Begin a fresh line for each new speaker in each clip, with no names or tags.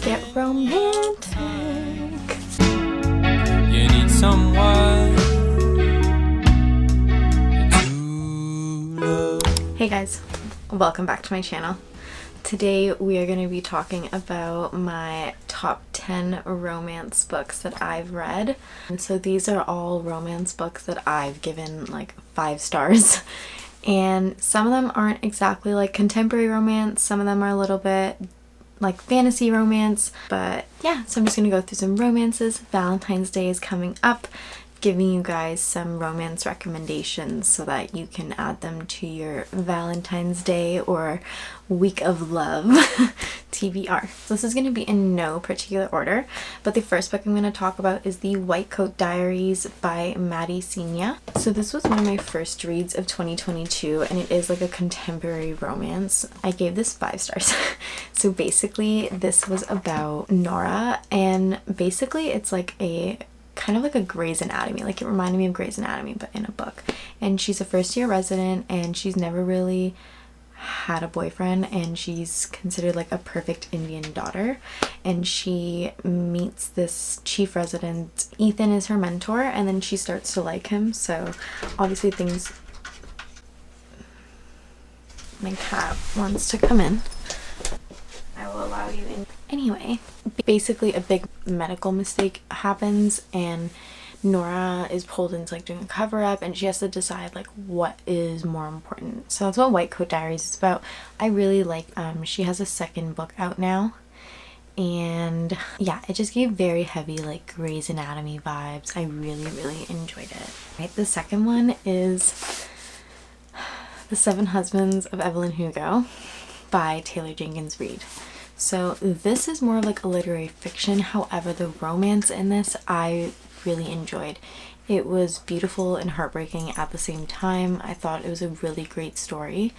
get romantic.
You need someone to love.
Hey guys, welcome back to my channel. Today we are going to be talking about my top 10 romance books that I've read. And so these are all romance books that I've given like 5 stars. And some of them aren't exactly like contemporary romance, some of them are a little bit like fantasy romance, but yeah, so I'm just gonna go through some romances. Valentine's Day is coming up, giving you guys some romance recommendations so that you can add them to your Valentine's Day or week of love TBR. So this is going to be in no particular order, but the first book I'm going to talk about is the White Coat Diaries by Madi Sinha. So this was one of my first reads of 2022 and it is like a contemporary romance. I gave this 5 stars. So basically this was about Nora, and basically it's like a kind of like a Grey's Anatomy, like it reminded me of Grey's Anatomy but in a book. And she's a first-year resident and she's never really had a boyfriend, and she's considered like a perfect Indian daughter, and she meets this chief resident. Ethan is her mentor, and then she starts to like him. So obviously things, my cat wants to come in, I will allow you in. Anyway, basically a big medical mistake happens and Nora is pulled into like doing a cover-up, and she has to decide like what is more important. So that's what White Coat Diaries is about. I really like she has a second book out now, and yeah, it just gave very heavy like Grey's Anatomy vibes. I really enjoyed it. Right, the second one is The 7 Husbands of Evelyn Hugo by Jenkins Reid. So this is more of like a literary fiction, however the romance in this I really enjoyed. It was beautiful and heartbreaking at the same time. I thought it was a really great story,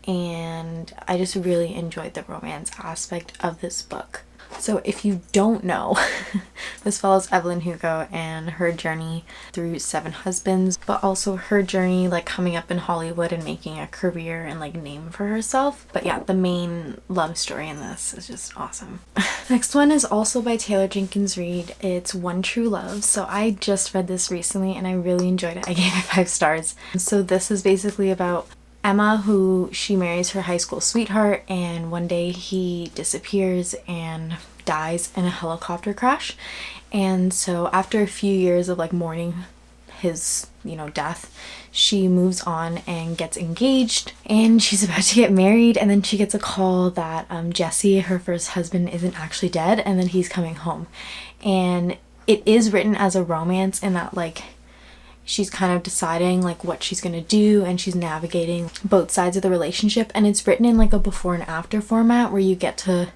and I just really enjoyed the romance aspect of this book. So if you don't know, this follows Evelyn Hugo and her journey through 7 husbands, but also her journey like coming up in Hollywood and making a career and like name for herself. But yeah, the main love story in this is just awesome. Next one is also by Jenkins Reid. It's One True Love. So I just read this recently and I really enjoyed it. I gave it 5 stars. So this is basically about Emma, who she marries her high school sweetheart, and one day he disappears and dies in a helicopter crash. And so after a few years of like mourning his death, she moves on and gets engaged, and she's about to get married, and then she gets a call that Jesse, her first husband, isn't actually dead and that he's coming home. And it is written as a romance in that like she's kind of deciding like what she's gonna do, and she's navigating both sides of the relationship, and it's written in like a before and after format where you get to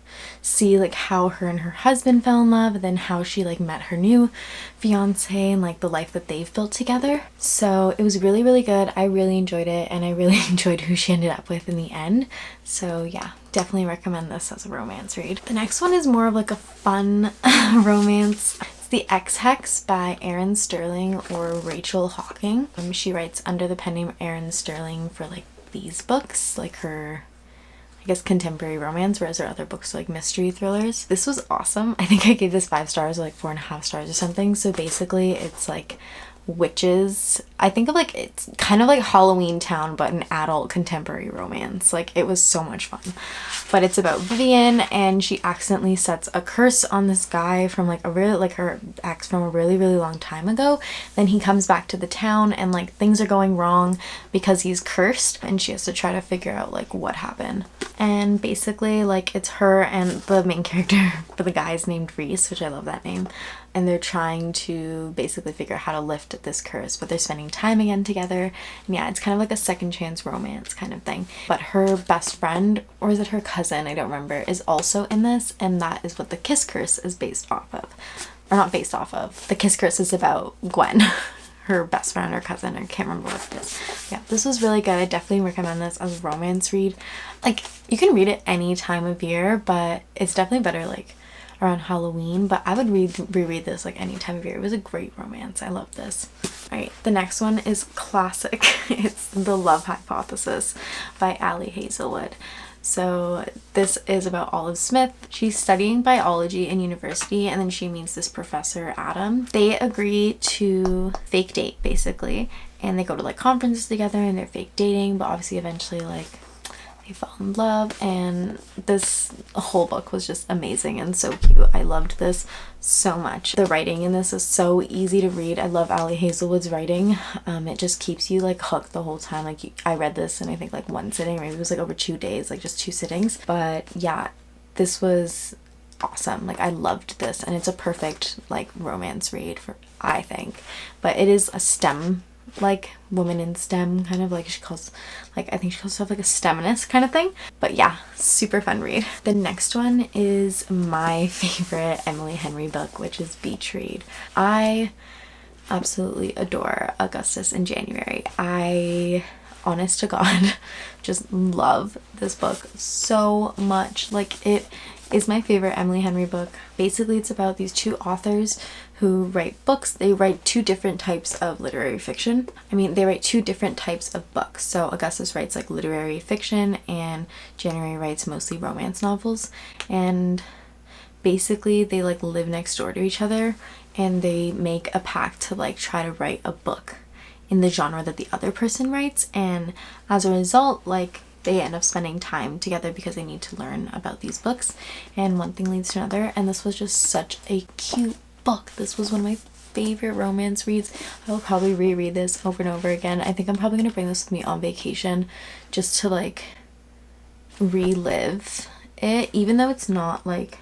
see like how her and her husband fell in love, and then how she like met her new fiance and like the life that they've built together. So it was really good. I really enjoyed it, and I really enjoyed who she ended up with in the end. So yeah, definitely recommend this as a romance read. The next one is more of like a fun romance. The Hex by Erin Sterling or Rachel Hawking. She writes under the pen name Erin Sterling for like these books, like her, I guess, contemporary romance, whereas her other books are like mystery thrillers. This was awesome. I think I gave this 5 stars or like 4.5 stars or something. So basically it's like witches. I think of like, it's kind of like Halloween Town but an adult contemporary romance. Like it was so much fun. But it's about Vivian, and she accidentally sets a curse on this guy from like a really like her ex from a really long time ago. Then he comes back to the town and like things are going wrong because he's cursed, and she has to try to figure out like what happened. And basically like it's her and the main character, but the guy is named Reese, which I love that name, and they're trying to basically figure out how to lift this curse, but they're spending time again together. And yeah, it's kind of like a second chance romance kind of thing. But her best friend, or is it her cousin, I don't remember, is also in this, and that is what the kiss curse is based off of. Or not based off of. The kiss curse is about Gwen, her best friend or cousin, I can't remember what it is. Yeah, this was really good. I definitely recommend this as a romance read. Like, you can read it any time of year, but it's definitely better like around Halloween, but I would reread this like any time of year. It was a great romance. I love this. Alright, the next one is classic. It's The Love Hypothesis by Hazelwood. So this is about Olive Smith. She's studying biology in university, and then she meets this professor, Adam. They agree to fake date, basically, and they go to like conferences together and they're fake dating, but obviously eventually like they fall in love, and this whole book was just amazing and so cute. I loved this so much. The writing in this is so easy to read. I love Hazelwood's writing. It just keeps you like hooked the whole time. Like I read this in I think like one sitting, maybe it was like over 2 days, like just 2 sittings. But yeah, this was awesome. Like I loved this, and it's a perfect like romance read for, I think. But it is a STEM, like woman in STEM kind of, like she calls, like I think she calls herself like a STEMinist kind of thing. But yeah, super fun read. The next one is my favorite Emily Henry book, which is Beach Read. I absolutely adore Augustus in January. I, honest to God, just love this book so much. Like it is my favorite Emily Henry book. Basically it's about these 2 authors who write books. They write 2 different types of literary fiction. I mean, they write 2 different types of books. So Augustus writes like literary fiction, and January writes mostly romance novels. And basically they like live next door to each other, and they make a pact to like try to write a book in the genre that the other person writes. And as a result, like they end up spending time together because they need to learn about these books, and one thing leads to another. And this was just such a cute book. This was one of my favorite romance reads. I will probably reread this over and over again. I think I'm probably gonna bring this with me on vacation just to like relive it, even though it's not like,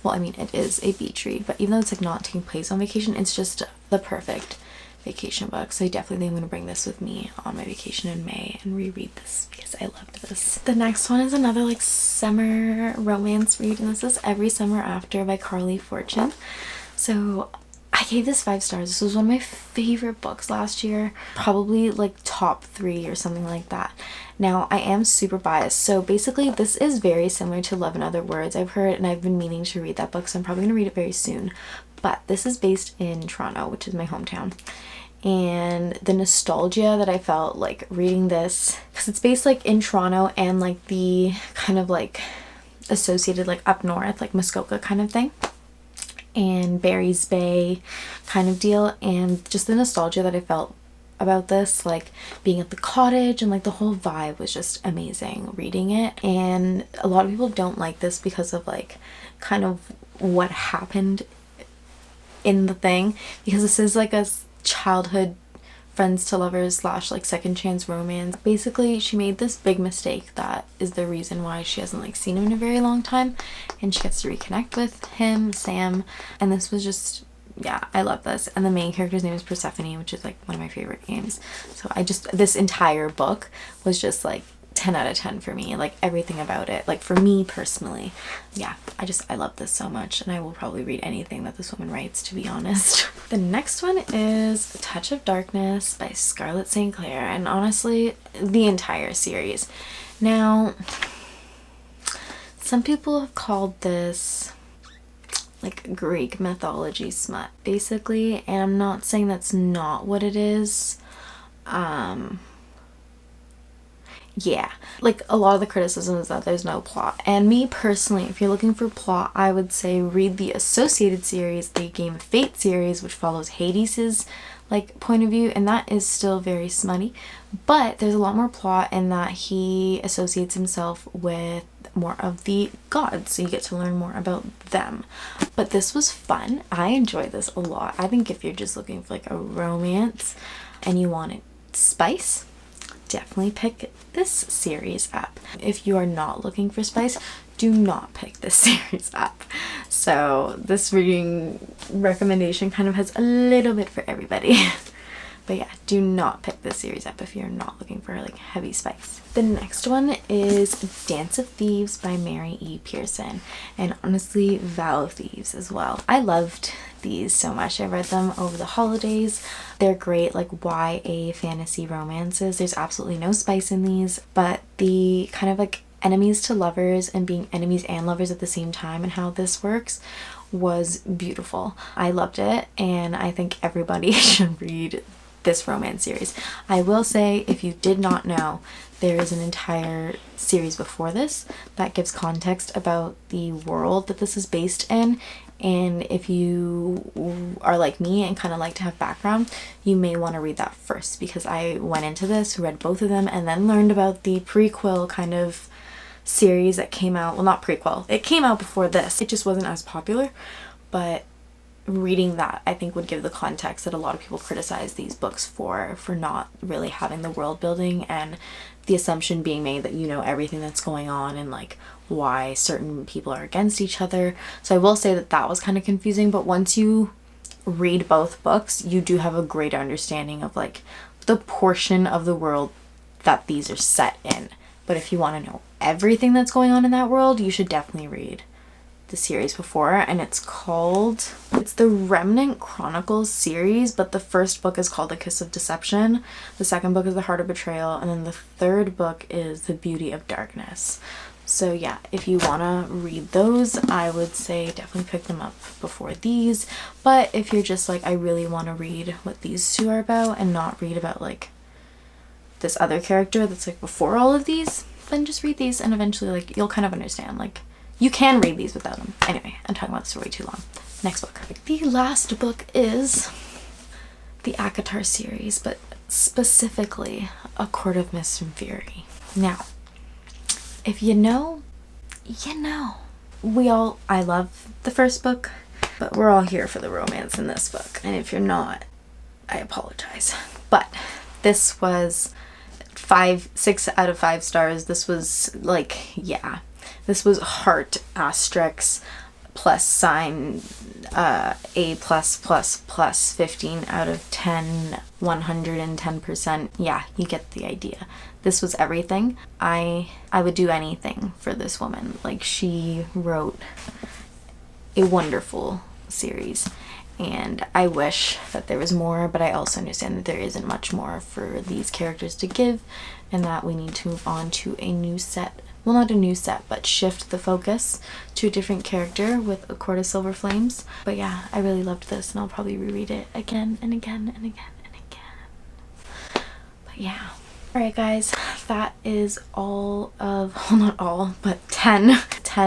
well, I mean it is a beach read, but even though it's like not taking place on vacation, it's just the perfect vacation book. So I definitely think I'm going to bring this with me on my vacation in May and reread this because I loved this. The next one is another like summer romance read, and this is Every Summer After by Carley Fortune. So I gave this 5 stars. This was one of my favorite books last year, probably like top 3 or something like that. Now I am super biased, so basically this is very similar to Love in Other Words. I've heard, and I've been meaning to read that book, so I'm probably going to read it very soon. But this is based in Toronto, which is my hometown. And the nostalgia that I felt like reading this, because it's based like in Toronto and like the kind of like associated like up north, like Muskoka kind of thing, and Barry's Bay kind of deal, and just the nostalgia that I felt about this, like being at the cottage, and like the whole vibe was just amazing reading it. And a lot of people don't like this because of like kind of what happened in the thing, because this is like a childhood friends to lovers slash like second chance romance. Basically she made this big mistake that is the reason why she hasn't like seen him in a very long time, and she gets to reconnect with him, Sam. And this was just, yeah, I love this. And the main character's name is Persephone, which is like one of my favorite names. So I just, this entire book was just like 10 out of 10 for me. Like everything about it, like for me personally, yeah, I love this so much, and I will probably read anything that this woman writes, to be honest. The next one is Touch of Darkness by Scarlett St. Clair, and honestly the entire series. Now some people have called this like Greek mythology smut basically, and I'm not saying that's not what it is. Yeah, like a lot of the criticism is that there's no plot, and me personally, if you're looking for plot, I would say read the associated series, the Game of Fate series, which follows Hades's like point of view, and that is still very smutty, but there's a lot more plot in that he associates himself with more of the gods, so you get to learn more about them. But this was fun. I enjoyed this a lot. I think if you're just looking for like a romance and you wanted spice, definitely pick this series up. If you are not looking for spice, do not pick this series up. So this reading recommendation kind of has a little bit for everybody. But yeah, do not pick this series up if you're not looking for like heavy spice. The next one is Dance of Thieves by Mary E. Pearson, and honestly Vow of Thieves as well. I loved these so much. I read them over the holidays. They're great like YA fantasy romances. There's absolutely no spice in these, but the kind of like enemies to lovers and being enemies and lovers at the same time, and how this works, was beautiful. I loved it, and I think everybody should read this romance series. I will say, if you did not know, there is an entire series before this that gives context about the world that this is based in. And if you are like me and kind of like to have background, you may want to read that first, because I went into this, read both of them, and then learned about the prequel kind of series that came out. Well, not prequel. It came out before this. It just wasn't as popular, but reading that I think would give the context that a lot of people criticize these books for not really having the world building, and the assumption being made that you know everything that's going on and like why certain people are against each other. So I will say that that was kind of confusing, but once you read both books, you do have a greater understanding of like the portion of the world that these are set in. But if you want to know everything that's going on in that world, you should definitely read the series before, and it's the Remnant Chronicles series, but the first book is called The Kiss of Deception, the second book is The Heart of Betrayal, and then the third book is The Beauty of Darkness. So yeah, if you want to read those, I would say definitely pick them up before these. But if you're just like, I really want to read what these two are about and not read about like this other character that's like before all of these, then just read these, and eventually like you'll kind of understand. Like, you can read these without them. Anyway, I'm talking about this way too long. Next book. The last book is the Acotar series, but specifically A Court of Mist and Fury. Now, if you know, you know. I love the first book, but we're all here for the romance in this book. And if you're not, I apologize. But this was 6 out of 5 stars. This was like, yeah. This was heart asterisk plus sign A plus plus plus 15 out of 10, 110%. Yeah, you get the idea. This was everything. I would do anything for this woman. Like, she wrote a wonderful series, and I wish that there was more, but I also understand that there isn't much more for these characters to give, and that we need to move on to a new set. Well, not a new set, but shift the focus to a different character with A Court of Silver Flames. But yeah, I really loved this, and I'll probably reread it again and again and again and again. But yeah. Alright guys, that is all of, well, not all, but 10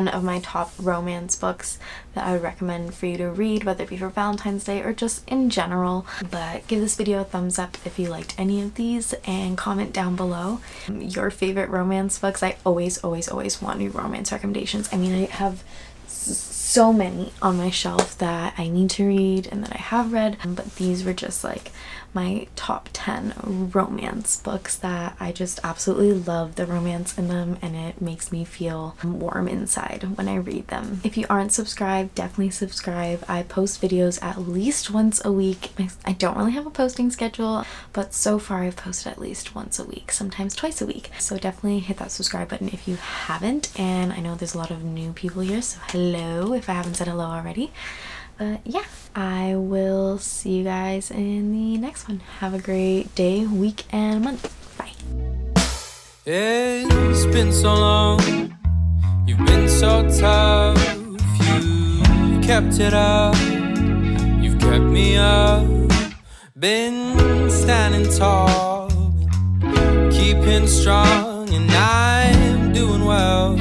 of my top romance books that I would recommend for you to read, whether it be for Valentine's Day or just in general. But give this video a thumbs up if you liked any of these, and comment down below your favorite romance books. I always want new romance recommendations. I mean, I have so many on my shelf that I need to read and that I have read, but these were just like my top 10 romance books that I just absolutely love the romance in them, and it makes me feel warm inside when I read them. If you aren't subscribed, definitely subscribe. I post videos at least once a week. I don't really have a posting schedule, but so far I've posted at least once a week, sometimes twice a week. So definitely hit that subscribe button if you haven't, and I know there's a lot of new people here, so hello if I haven't said hello already. But yeah, I will see you guys in the next one. Have a great day, week, and month. Bye.
It's been so long, you've been so tough, you've kept it up, you've kept me up, been standing tall, keeping strong, and I'm doing well.